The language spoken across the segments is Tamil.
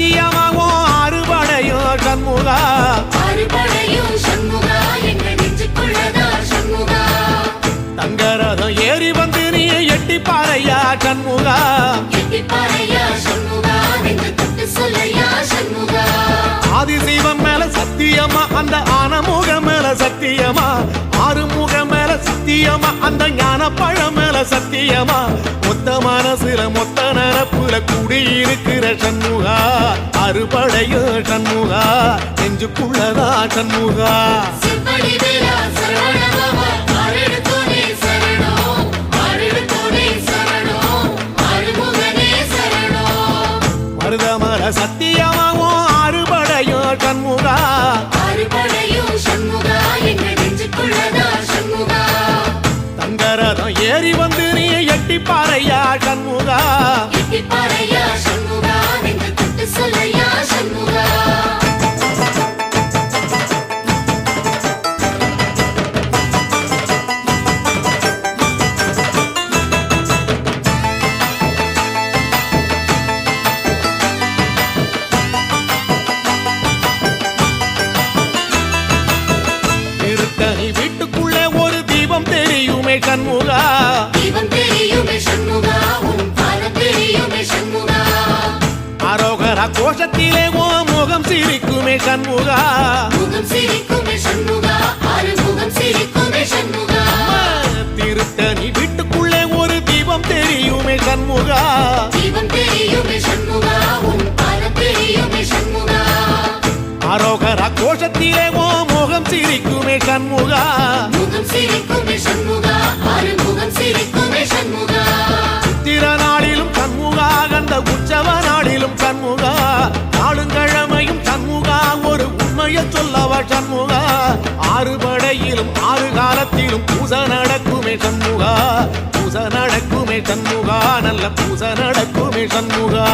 சத்தியமாகும் அறுபடையும் சண்முகா அறுபடையும் சண்முகா எங்க நெஞ்சுக்குள்ளதா சண்முகா தங்கரதம் ஏறி வந்து நீ எட்டி பாறையா சண்முகா எட்டி பாறையா சண்முகா நெஞ்சு தொட்டு சொல்லையா சண்முகா ஆதிசைவம் மேல சத்தியமா அந்த ஆனமுகம் மேல சத்தியமா ஆறுமுகம் மேல சத்தியமா அந்த ஞான பழம் மேல சத்தியமா மொத்த மனசுல மொத்த நரப்புல குடியிருக்கிற சண்முகா அறுபடையும் சண்முகா நெஞ்சுக்குள்ளதா சண்முகா சிவடி வேலா சரவணபவா ஆரெடுத்தோனே சரணம் ஆரெடுத்தோனே சரணம் ஆறுமுகனே சரணம் மருதமர சத்தியமாவும் அறுபடையும் சண்முகா அறுபடையும் சண்முகா எங்க நெஞ்சுக்குள்ளதா சண்முகா தங்கரதம் ஏறி வந்து நீ எட்டி பாறையா சண்முகா எட்டி பாறையா சண்முகா நெஞ்சு தொட்டு சொல்லையா சண்முகா திருத்தணி வீட்டுக்குள்ளே ஒரு தீபம் தெரியுமே சண்முகா தீபம் தெரியுமே சண்முகா உன் பாதம் தெரியுமே சண்முகா அரோகரா கோஷத்திலே ஓ முகம் சிரிக்குமே சண்முகா முகம் சிரிக்குமே சண்முகா ஆறுமுகம் சிரிக்குமே சண்முகா திருத்தணி வீட்டுக்குள்ளே ஒரு தீபம் தெரியுமே சண்முகா தீபம் தெரியுமே சண்முகா உன் பாதம் தெரியுமே சண்முகா அரோகரா கோஷத்திலே ஓ முகம் சிரிக்குமே சண்முகா முகம் சிரிக்குமே சண்முகா ஆறுமுகம் சிரிக்குமே சண்முகா சித்திர நாளிலும் சண்முகா கந்த உற்சவ நாளிலும் சண்முகா நாளுங்கிழமையும் சண்முகா ஒரு உண்மையை சொல்லவா சண்முகா ஆறுபடையிலும் ஆறு காலத்திலும் பூச நடக்குமே சண்முகா பூச நடக்குமே சண்முகா நல்ல பூச நடக்குமே சண்முகா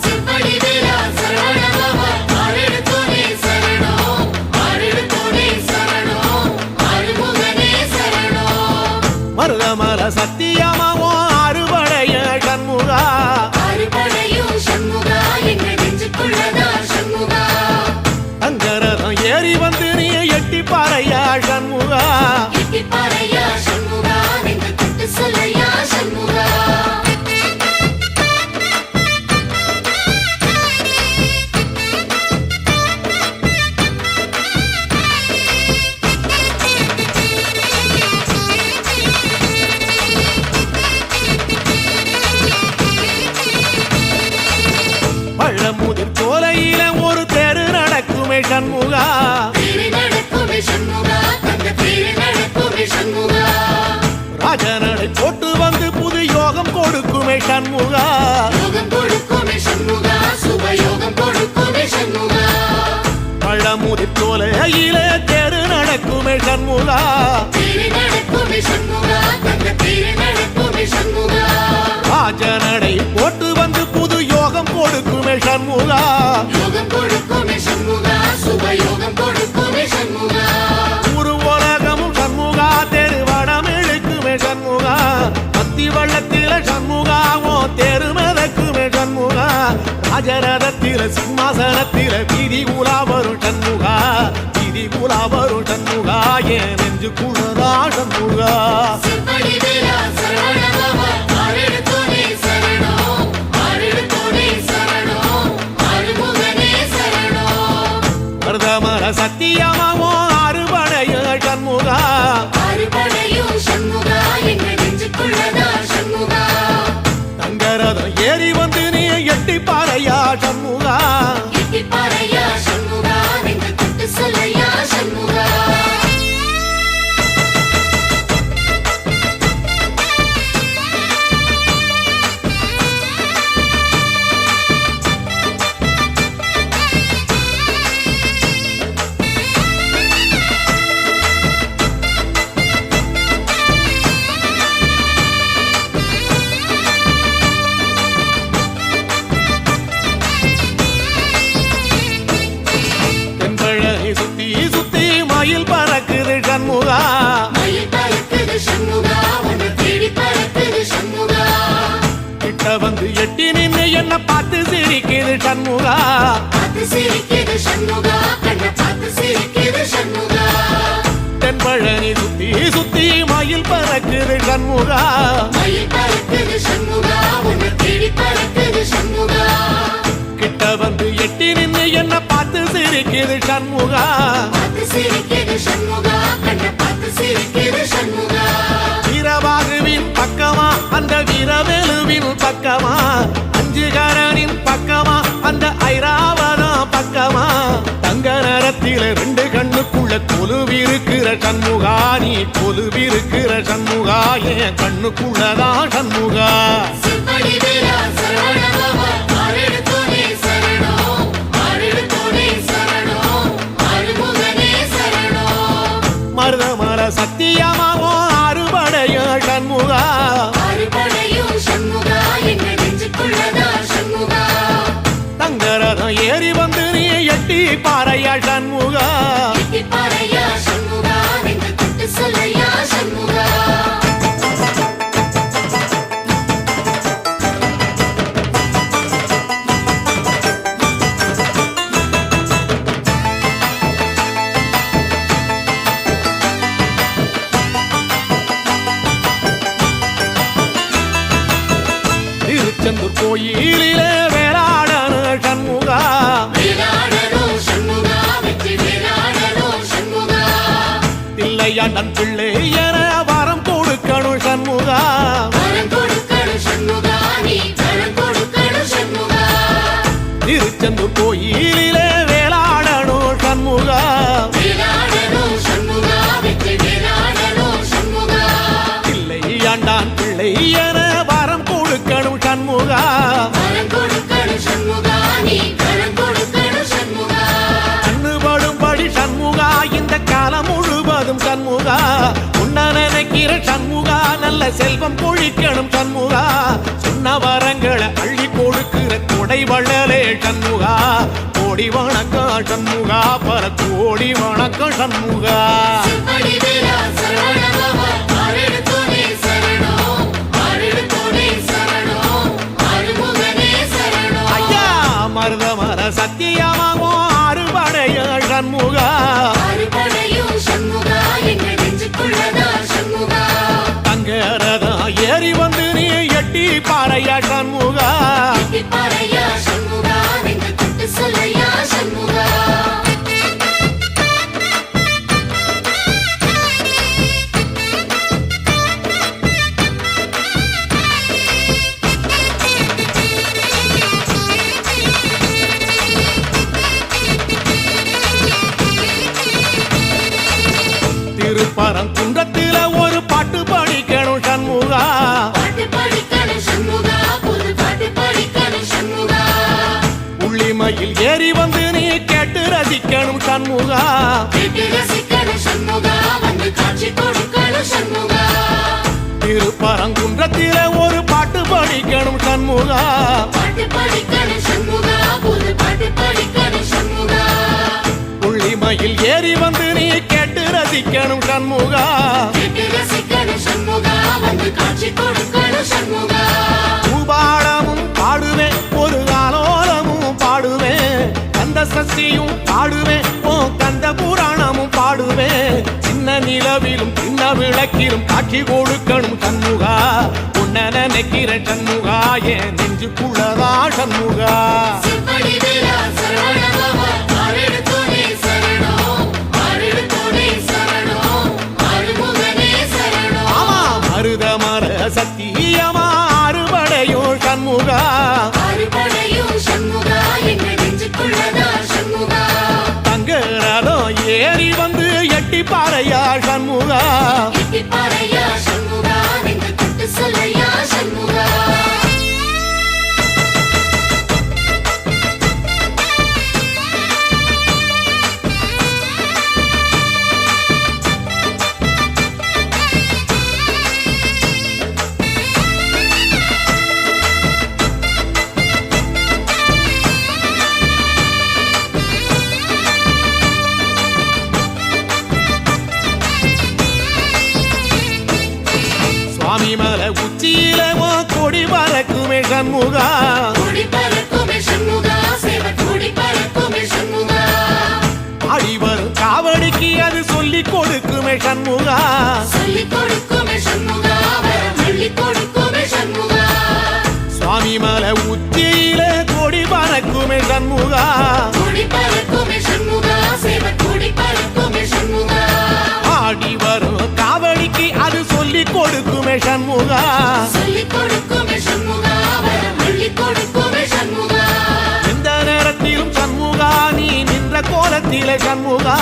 சிவடி வேலா சரவணபவா ஆரெடுத்தோனே சரணம் ஆரெடுத்தோனே சரணம் ஆறுமுகனே சரணம் மருதமர சத்தியமாவும் அறுபடைய சண்முகா அறுபடையும் சண்முகா எங்க நெஞ்சுக்குள்ளதா சண்முகா தங்கரதம் ஏறி வந்து நீ எட்டி பாறையா சண்முகா எட்டி பாறையா சண்முகா நெஞ்சு தொட்டு சொல்லையா சண்முகா பழமுதிர் சோலையில ஒரு தெரு நடக்குமே சண்முகா தேரு நடக்குமே சண்முகா தங்க தேரு நடக்குமே சண்முகா ராஜனடை போட்டு வந்து புது யோகம் கொடுக்குமே சண்முகா யோகம் கொடுக்குமே சண்முகா சுபயோகம் கொடுக்குமே சண்முகா பழமுதிர் சோலையில தெரு நடக்குமே சண்முகா தேரு நடக்குமே சண்முகா தங்க தேரு நடக்குமே சண்முகா ராஜனடை போட்டு வந்து புது யோகம் கொடுக்குமே சண்முகா யோகம் கொடுக்குமே சண்முகா சுபயோகம் கொடுக்குமே சண்முகா ஒரு உலகமும் சண்முகா தெரு வடம் இழுக்குமே சண்முகா பத்தி வள்ளத்தில சண்முகாவோ தெரு மிதக்குமே சண்முகா ராஜரதத்தில சிம்மாசனத்தில வீதி உலா வரும் சண்முகா வீதி உலா வரும் சண்முகா என் நெஞ்சு குளதா சண்முகா சிவடி வேலா சரவணபவா ஆரெடுத்தோனே சரணம் ஆரெடுத்தோனே சரணம் ஆறுமுகனே சரணம் மருதமர சத்தியமாவோ அறுபடைய சண்முகா அறுபடையும் சண்முகா எங்க நெஞ்சுக்குள்ளதா சண்முகா தங்கரதம் ஏறி வந்து நீ எட்டி பாறையா சண்முகா எட்டி பாறையா சண்முகா நெஞ்சு தொட்டு சொல்லையா சண்முகா பார்த்து சிரிக்குது சண்முகா பார்த்து சிரிக்குது சண்முகா கண்ண பார்த்து சிரிக்குது சண்முகா தென்பழனி சுத்தி சுத்தி மயில் பறக்குது சண்முகா மயில் பறக்குது சண்முகா உன்னை தேடி பறக்குது சண்முகா கிட்ட வந்து எட்டி நின்னு என்ன பார்த்து சிரிக்குது சண்முகா பார்த்து சிரிக்குது சண்முகா கண்ண பார்த்து சிரிக்குது சண்முகா வீரபாகுவின் பக்கமா அந்த வீரவேலுவின் பக்கமா அஞ்சுகரனின் பக்கமா அந்த ஐராவதம் பக்கமா தங்க நேரத்தில ரெண்டு கண்ணுக்குள்ள கொலுவிருக்கிற சண்முகா நீ கொலுவிருக்கிற சண்முகா என் கண்ணுக்குள்ளதான் சண்முகா சிற்படி வேலா சரவணபவா ஆரெடுத்தோனே சரணம் ஆரெடுத்தோனே சரணம் ஆறுமுகனே சரணம் மருதமர சத்தியமாவோ அறுபடைய சண்முகா ஆறுபடையும் சண்முகா எங்க நெஞ்சுக்குள்ளதா சண்முகா தங்கரதம் ஏறி வந்து நீ எட்டி பாறையா சண்முகா எட்டிப்பாறையா சண்முகா நெஞ்சு தொட்டு சொல்லையா சண்முகா திருச்செந்தூர் கோயிலிலே வேளாடன சண்முகா வேலாடணும் சண்முகா வெற்றி வேலாடணும் சண்முகா பிள்ளையாண்டன் பிள்ளை என வரம் கொடுக்கணும் சண்முகா வரம் கொடுக்கணும் சண்முகா நீ வரம் கொடுக்கணும் சண்முகா திருச்செந்தூர் கோயிலிலே வேளாடணும் சண்முகா வேலாடணும் சண்முகா வெற்றி வேலாடணும் சண்முகா பிள்ளையாண்டான் பிள்ளை என வரம் கொடுக்கணும் சண்முகா வரம் கொடுக்கணும் சண்முகா நீ வரம் கொடுக்கணும் சண்முகா கண்ணுபடும்படி சண்முகா இந்த காலம் முழுவதும் சண்முகா உன்ன நினைக்கிற சண்முகா நல்ல செல்வம் பொழிக்கணும் சண்முகா சொன்ன வரங்களை அள்ளி கொடுக்கிற கொடை வள்ளலே சண்முகா கோடி வணக்கம் சண்முகா பல கோடி வணக்கம் சண்முகா சிற்படி வேலா சரவணபவா ஆரெடுத்தோனே சரணம் ஆரெடுத்தோனே சரணம் ஆறுமுகனே சரணம் ஐயா மருதமர சத்தியமாவோ அறுபடைய சண்முகா ஆறுபடையும் சண்முகா எங்க நெஞ்சுக்குள்ளதா சண்முகா தங்கரதம் ஏறி வந்து நீ எட்டி பாறையா சண்முகா எட்டிப்பாறையா சண்முகா நெஞ்சு தொட்டு சொல்லையா சண்முகா திருப்பரங்குன்றத்தில ஒரு பாட்டு படிக்கணும் சண்முகா பாட்டு படிக்கணும் சண்முகா புது பாட்டு படிக்கணும் சண்முகா உள்ளிமையில் ஏறி வந்து நீ கேட்டு ரசிக்கணும் சண்முகா கேட்டு ரசிக்கணும் சண்முகா வந்து காட்சி கொடுக்கணும் சண்முகா திருப்பரங்குன்றத்தில ஒரு பாட்டு படிக்கணும் சண்முகா பாட்டு படிக்கணும் சண்முகா புது பாட்டு படிக்கணும் சண்முகா உள்ளிமையில் ஏறி வந்து நீ கேட்டு ரசிக்கணும் சண்முகா கேட்டு ரசிக்கணும் சண்முகா வந்து காட்சி கொடுக்கணும் சண்முகா பூபாடமும் பாடுவேன் ஒரு ஆலோலமும் பாடுவேன் கந்த சஷ்டியும் பாடுவேன் ஓ கந்த புராணமும் பாடுவேன் சின்ன நிலவிலும் சின்ன விளக்கிலும் காட்சி கொடுக்கணும் சண்முகா உன்ன நினைக்கிற சண்முகா என் நெஞ்சுக்குள்ளதா சண்முகா சிற்படி வேலா சரவணபவா ஆரெடுத்தோனே சரணம் ஆரெடுத்தோனே சரணம் ஆறுமுகனே சரணம் ஆமா மருதமர சத்தியமா அறுபடையோ சண்முகா ஆறுபடையும் சண்முகா எங்க நெஞ்சுக்குள்ளதா சண்முகா தங்கரதம் ஏறி வந்து எட்டி பாறையா சண்முகா எட்டிப்பாறையா சண்முகா நெஞ்சு தொட்டு சொல்லையா சண்முகா சுவாமி மலை உச்சியில கொடி பறக்குமே சண்முகா கொடி பறக்கும் கொடுக்குமே சண்முகா சொல்லிக் கொடுக்குமே சண்முகா வரம் அள்ளிக் கொடுக்குமே சண்முகா எந்த நேரத்திலும் சண்முகா நீ நின்ற கோலத்திலே சண்முகா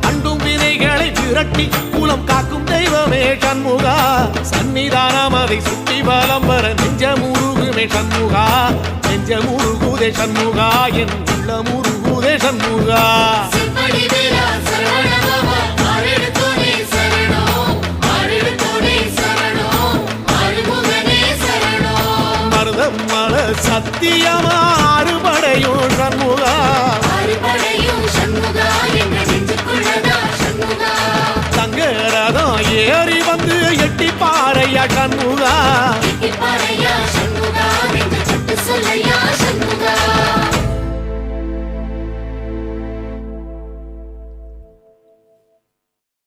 அண்டும் வினைகளை விரட்டி குலம் காக்கும் தெய்வமே சண்முகா சன்னிதானம் அதை சுற்றி பலம் வர நெஞ்சமுருகுமே சண்முகா நெஞ்சமுருகுதே சண்முகா என் உள்ளமுருகுதே சண்முகா செம்படி வீரா சரவணபவா ஆறெடுத்தோனே சரணம் ஆறெடுத்தோனே சரணம் ஆறுமுகனே சரணம் மருதம் மல சத்தியமா அறுபடையும் சண்முகா ஆறுபடையும் சண்முகா என்ற நெஞ்சுக்குள்ளதா சண்முகா தங்கரதம் ஏறி வந்து எட்டி பாறையா சண்முகா எட்டிப்பாறையா